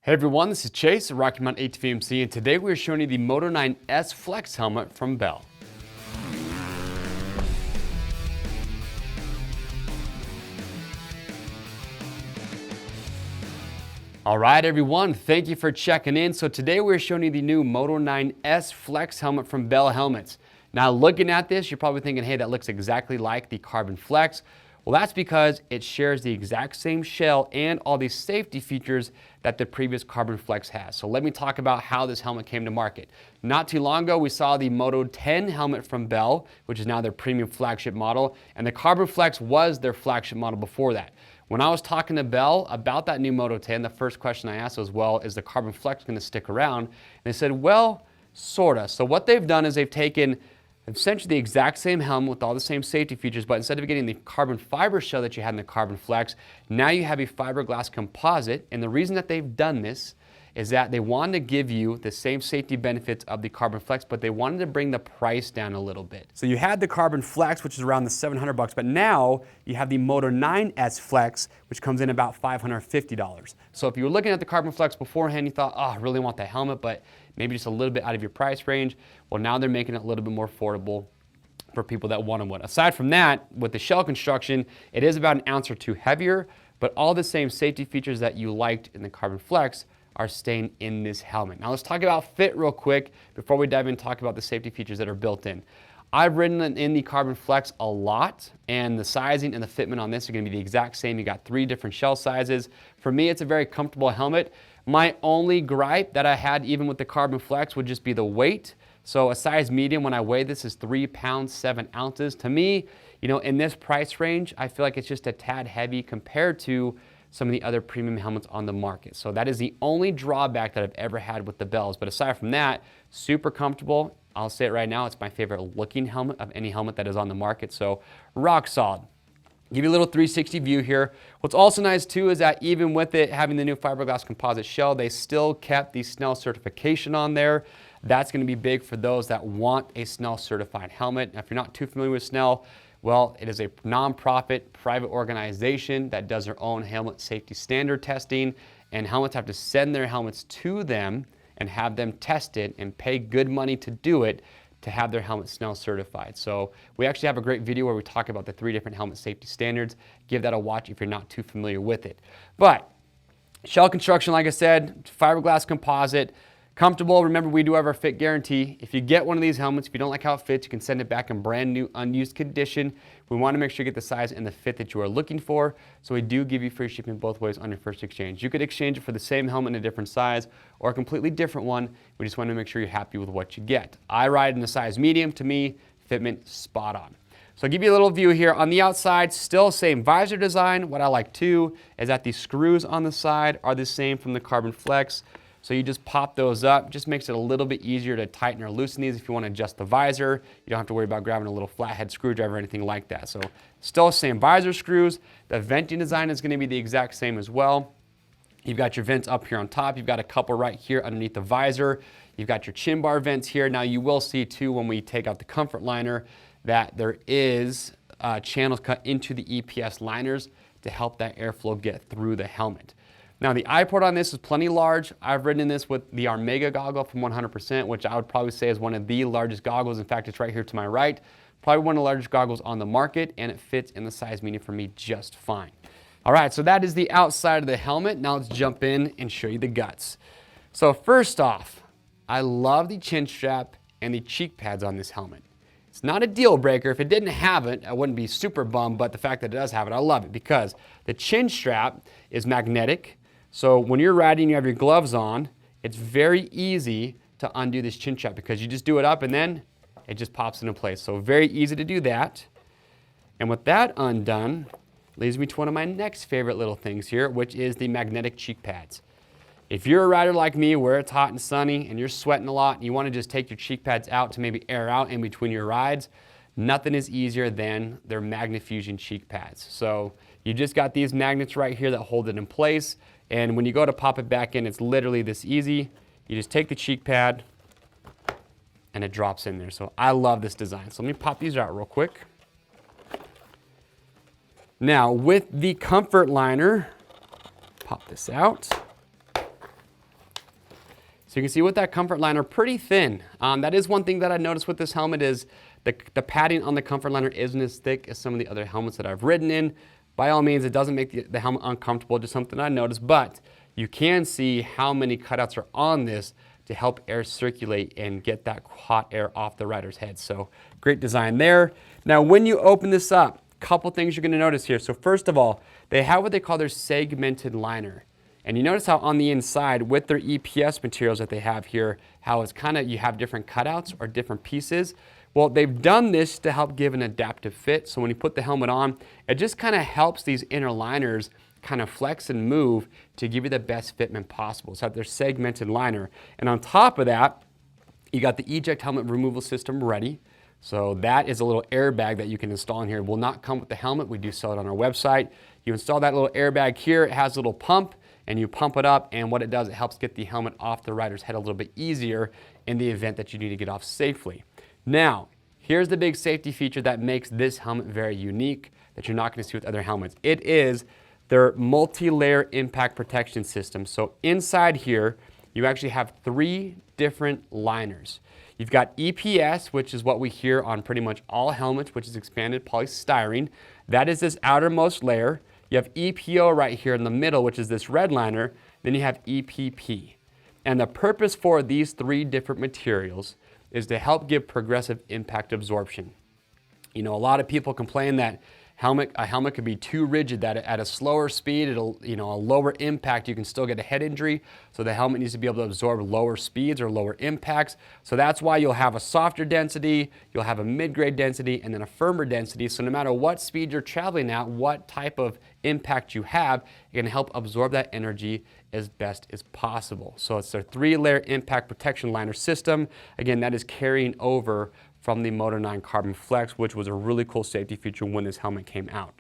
Hey everyone, this is Chase at Rocky Mountain ATV, and today we're showing you the Moto-9S Flex helmet from Bell. All right everyone, thank you for checking in. So today we're showing you the new Moto-9S Flex helmet from Bell Helmets. Now looking at this, you're probably thinking, hey, that looks exactly like the Carbon Flex. Well, that's because it shares the exact same shell and all these safety features that the previous Carbon Flex has. So let me talk about how this helmet came to market. Not too long ago, we saw the Moto 10 helmet from Bell, which is now their premium flagship model, and the Carbon Flex was their flagship model before that. When I was talking to Bell about that new Moto 10, the first question I asked was, well, is the Carbon Flex going to stick around? And they said, well, sorta. So what they've done is they've taken essentially the exact same helmet with all the same safety features, but instead of getting the carbon fiber shell that you had in the Carbon Flex, now you have a fiberglass composite. And the reason that they've done this is that they wanted to give you the same safety benefits of the Carbon Flex, but they wanted to bring the price down a little bit. So you had the Carbon Flex, which is around the $700, but now you have the Moto-9S Flex, which comes in about $550. So if you were looking at the Carbon Flex beforehand, you thought, oh, I really want the helmet, but maybe just a little bit out of your price range. Well, now they're making it a little bit more affordable for people that want one. Aside from that, with the shell construction, it is about an ounce or two heavier, but all the same safety features that you liked in the Carbon Flex are staying in this helmet. Now let's talk about fit real quick before we dive in and talk about the safety features that are built in. I've ridden in the Carbon Flex a lot, and the sizing and the fitment on this are going to be the exact same. You got 3 different shell sizes. For me, it's a very comfortable helmet. My only gripe that I had even with the Carbon Flex would just be the weight. So a size medium, when I weigh this, is 3 pounds 7 ounces. To me, you know, in this price range, I feel like it's just a tad heavy compared to some of the other premium helmets on the market. So that is the only drawback that I've ever had with the Bells. But aside from that, super comfortable. I'll say it right now, it's my favorite looking helmet of any helmet that is on the market. So rock solid. Give you a little 360 view here. What's also nice too is that even with it having the new fiberglass composite shell, they still kept the Snell certification on there. That's going to be big for those that want a Snell certified helmet. Now, if you're not too familiar with Snell, well, it is a non-profit private organization that does their own helmet safety standard testing, and helmets have to send their helmets to them and have them tested and pay good money to do it to have their helmet Snell certified. So we actually have a great video where we talk about the 3 different helmet safety standards. Give that a watch if you're not too familiar with it. But shell construction, like I said, fiberglass composite, comfortable. Remember, we do have our fit guarantee. If you get one of these helmets, if you don't like how it fits, you can send it back in brand new, unused condition. We want to make sure you get the size and the fit that you are looking for. So we do give you free shipping both ways on your first exchange. You could exchange it for the same helmet in a different size or a completely different one. We just want to make sure you're happy with what you get. I ride in the size medium. To me, fitment spot on. So I'll give you a little view here. On the outside, still same visor design. What I like too is that the screws on the side are the same from the Carbon Flex. So you just pop those up, just makes it a little bit easier to tighten or loosen these if you want to adjust the visor. You don't have to worry about grabbing a little flathead screwdriver or anything like that. So still same visor screws. The venting design is going to be the exact same as well. You've got your vents up here on top. You've got a couple right here underneath the visor. You've got your chin bar vents here. Now you will see too when we take out the comfort liner that there is channels cut into the EPS liners to help that airflow get through the helmet. Now the eye port on this is plenty large. I've ridden in this with the Armega goggle from 100%, which I would probably say is one of the largest goggles. In fact, it's right here to my right. Probably one of the largest goggles on the market, and it fits in the size medium for me just fine. All right, so that is the outside of the helmet. Now let's jump in and show you the guts. So first off, I love the chin strap and the cheek pads on this helmet. It's not a deal breaker. If it didn't have it, I wouldn't be super bummed, but the fact that it does have it, I love it because the chin strap is magnetic. So when you're riding, you have your gloves on, it's very easy to undo this chin strap because you just do it up and then it just pops into place. So very easy to do that. And with that undone, leads me to one of my next favorite little things here, which is the magnetic cheek pads. If you're a rider like me where it's hot and sunny and you're sweating a lot and you want to just take your cheek pads out to maybe air out in between your rides, nothing is easier than their Magnefusion cheek pads. So you just got these magnets right here that hold it in place. And when you go to pop it back in, it's literally this easy. You just take the cheek pad and it drops in there. So I love this design. So let me pop these out real quick. Now with the comfort liner, pop this out. So you can see with that comfort liner, pretty thin. That is one thing that I noticed with this helmet is the padding on the comfort liner isn't as thick as some of the other helmets that I've ridden in. By all means, it doesn't make the helmet uncomfortable, just something I noticed, but you can see how many cutouts are on this to help air circulate and get that hot air off the rider's head. So great design there. Now, when you open this up, a couple things you're gonna notice here. So first of all, they have what they call their segmented liner. And you notice how on the inside with their EPS materials that they have here, how it's kind of, you have different cutouts or different pieces. Well, they've done this to help give an adaptive fit. So when you put the helmet on, it just kind of helps these inner liners kind of flex and move to give you the best fitment possible. So their segmented liner. And on top of that, you got the eject helmet removal system ready. So that is a little airbag that you can install in here. It will not come with the helmet. We do sell it on our website. You install that little airbag here. It has a little pump and you pump it up, and what it does, it helps get the helmet off the rider's head a little bit easier in the event that you need to get off safely. Now, here's the big safety feature that makes this helmet very unique that you're not going to see with other helmets. It is their multi-layer impact protection system. So inside here, you actually have 3 different liners. You've got EPS, which is what we hear on pretty much all helmets, which is expanded polystyrene. That is this outermost layer. You have EPO right here in the middle, which is this red liner. Then you have EPP. And the purpose for these 3 different materials is to help give progressive impact absorption. You know, a lot of people complain that a helmet could be too rigid, that at a slower speed, it'll, a lower impact, you can still get a head injury. So the helmet needs to be able to absorb lower speeds or lower impacts. So that's why you'll have a softer density, you'll have a mid-grade density, and then a firmer density. So no matter what speed you're traveling at, what type of impact you have, you're gonna help absorb that energy as best as possible. So it's their 3-layer impact protection liner system. Again, that is carrying over from the Moto-9 Carbon Flex, which was a really cool safety feature when this helmet came out.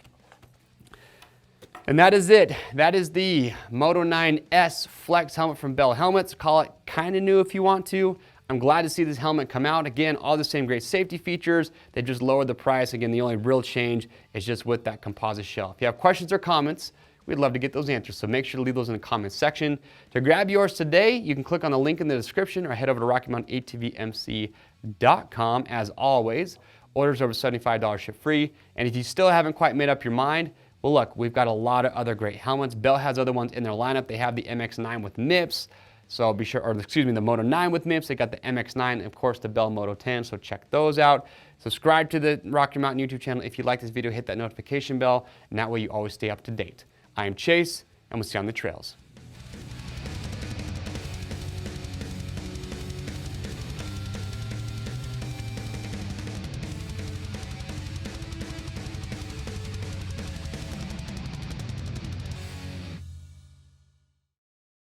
And that is it. That is the Moto-9S Flex helmet from Bell Helmets. Call it kind of new if you want to. I'm glad to see this helmet come out. Again, all the same great safety features. They just lowered the price. Again, the only real change is just with that composite shell. If you have questions or comments, we'd love to get those answers, so make sure to leave those in the comments section. To grab yours today, you can click on the link in the description or head over to RockyMountainATVMC.com. As always, orders over $75 ship free. And if you still haven't quite made up your mind, well, look, we've got a lot of other great helmets. Bell has other ones in their lineup. They have the MX-9 with MIPS, so be sure, or excuse me, the Moto-9 with MIPS. They got the MX-9, and of course, the Bell Moto-10, so check those out. Subscribe to the Rocky Mountain YouTube channel. If you like this video, hit that notification bell, and that way you always stay up to date. I am Chase, and we'll see you on the trails.